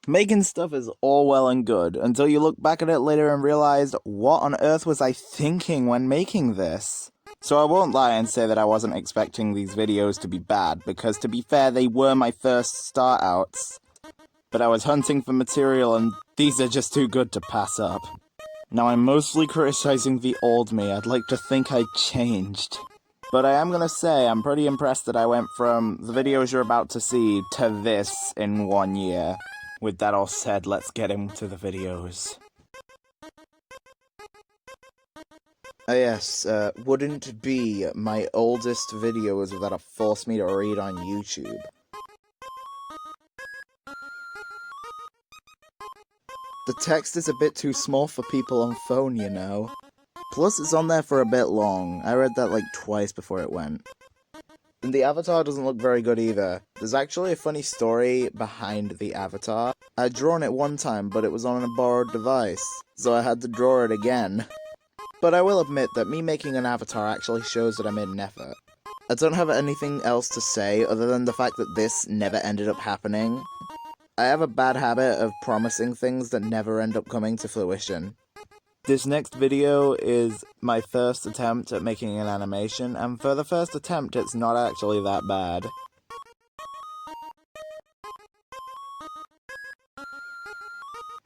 Making stuff is all well and good, until you look back at it later and realize, what on earth was I thinking when making this? So I won't lie and say that I wasn't expecting these videos to be bad, because to be fair, they were my first start-outs. But I was hunting for material and these are just too good to pass up. Now I'm mostly criticizing the old me, I'd like to think I changed. But I am gonna say, I'm pretty impressed that I went from the videos you're about to see to this in 1 year. With that all said, let's get into the videos. Yes, wouldn't be my oldest videos that have forced me to read on YouTube. The text is a bit too small for people on phone, you know. Plus, it's on there for a bit long. I read that like twice before it went. And the avatar doesn't look very good either. There's actually a funny story behind the avatar. I'd drawn it one time, but it was on a borrowed device, so I had to draw it again. But I will admit that me making an avatar actually shows that I made an effort. I don't have anything else to say other than the fact that this never ended up happening. I have a bad habit of promising things that never end up coming to fruition. This next video is my first attempt at making an animation, and for the first attempt it's not actually that bad.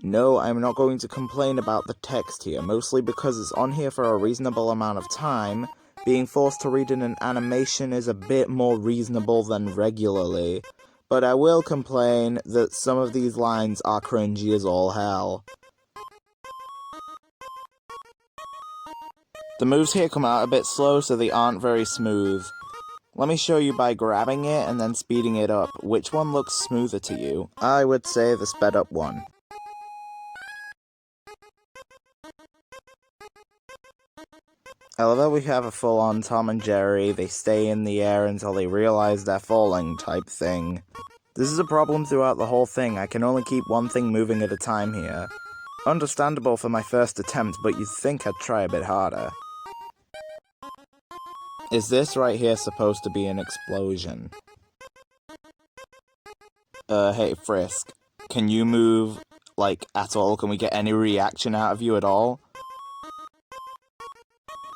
No, I'm not going to complain about the text here, mostly because it's on here for a reasonable amount of time. Being forced to read in an animation is a bit more reasonable than regularly. But I will complain that some of these lines are cringy as all hell. The moves here come out a bit slow, so they aren't very smooth. Let me show you by grabbing it and then speeding it up. Which one looks smoother to you? I would say the sped up one. I love that we have a full-on Tom and Jerry, they stay in the air until they realize they're falling type thing. This is a problem throughout the whole thing, I can only keep one thing moving at a time here. Understandable for my first attempt, but you'd think I'd try a bit harder. Is this right here supposed to be an explosion? Hey Frisk, can you move, like, at all? Can we get any reaction out of you at all?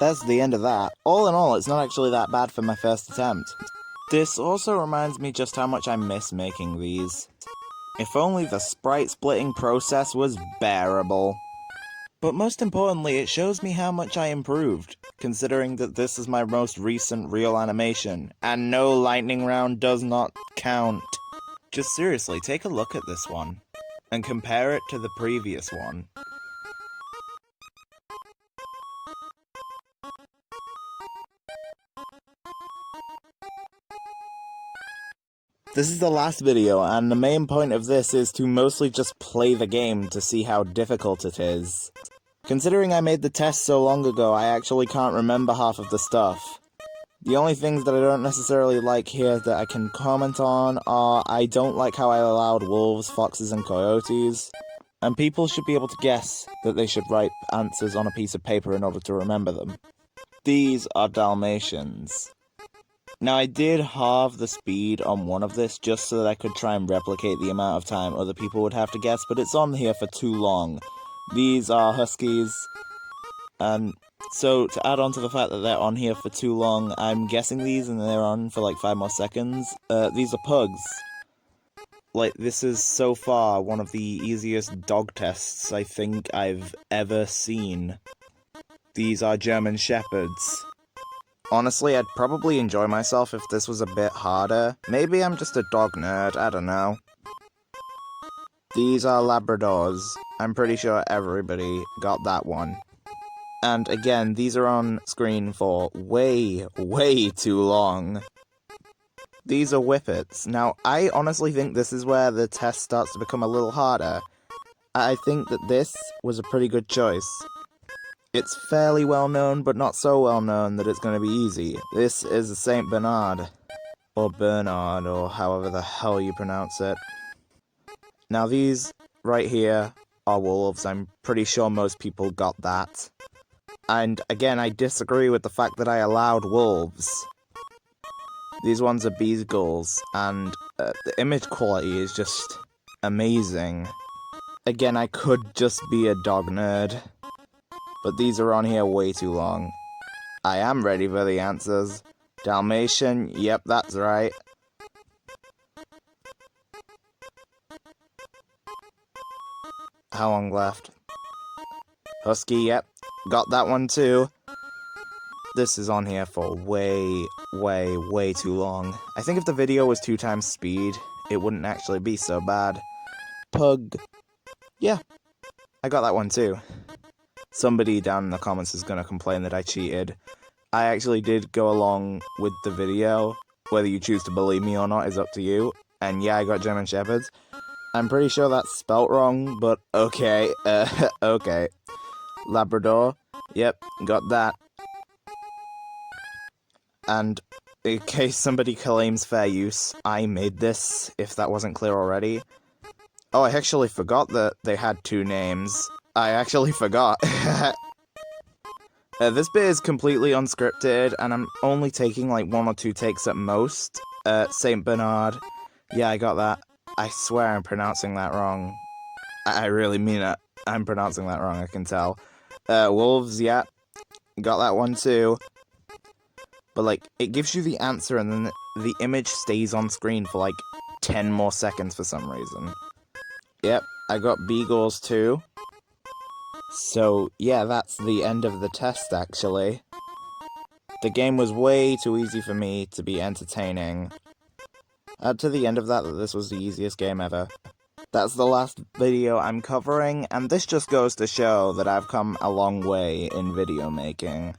That's the end of that. All in all, it's not actually that bad for my first attempt. This also reminds me just how much I miss making these. If only the sprite splitting process was bearable. But most importantly, it shows me how much I improved, considering that this is my most recent real animation, and no lightning round does not count. Just seriously, take a look at this one, and compare it to the previous one. This is the last video, and the main point of this is to mostly just play the game to see how difficult it is. Considering I made the test so long ago, I actually can't remember half of the stuff. The only things that I don't necessarily like here that I can comment on are I don't like how I allowed wolves, foxes, and coyotes, and people should be able to guess that they should write answers on a piece of paper in order to remember them. These are Dalmatians. Now, I did halve the speed on one of this just so that I could try and replicate the amount of time other people would have to guess, but it's on here for too long. These are Huskies, and so to add on to the fact that they're on here for too long, I'm guessing these and they're on for like 5 more seconds. These are pugs. Like, this is so far one of the easiest dog tests I think I've ever seen. These are German Shepherds. Honestly, I'd probably enjoy myself if this was a bit harder. Maybe I'm just a dog nerd, I don't know. These are Labradors. I'm pretty sure everybody got that one. And again, these are on screen for way, way too long. These are Whippets. Now, I honestly think this is where the test starts to become a little harder. I think that this was a pretty good choice. It's fairly well known, but not so well known that it's going to be easy. This is a Saint Bernard. Or Bernard, or however the hell you pronounce it. Now these right here are wolves. I'm pretty sure most people got that. And again, I disagree with the fact that I allowed wolves. These ones are beagles, and the image quality is just amazing. Again, I could just be a dog nerd, but these are on here way too long. I am ready for the answers. Dalmation, yep, that's right. How long left? Husky, yep, got that one too. This is on here for way too long. I think if the video was 2 times speed, it wouldn't actually be so bad. Pug. Yeah, I got that one too. Somebody down in the comments is gonna complain that I cheated. I actually did go along with the video. Whether you choose to believe me or not is up to you. And yeah, I got German Shepherds. I'm pretty sure that's spelt wrong, but okay. Okay. Labrador. Yep, got that. And in case somebody claims fair use, I made this, if that wasn't clear already. Oh, I actually forgot that they had 2 names. I actually forgot. This bit is completely unscripted, and I'm only taking like 1 or 2 takes at most. Saint Bernard. Yeah, I got that. I swear I'm pronouncing that wrong. I really mean it. I'm pronouncing that wrong, I can tell. Wolves, yeah. Got that one too. But like, it gives you the answer and then the image stays on screen for like 10 more seconds for some reason. Yep, I got Beagles too. So yeah, that's the end of the test actually. The game was way too easy for me to be entertaining. Add to the end of that this was the easiest game ever. That's the last video I'm covering, and this just goes to show that I've come a long way in video making.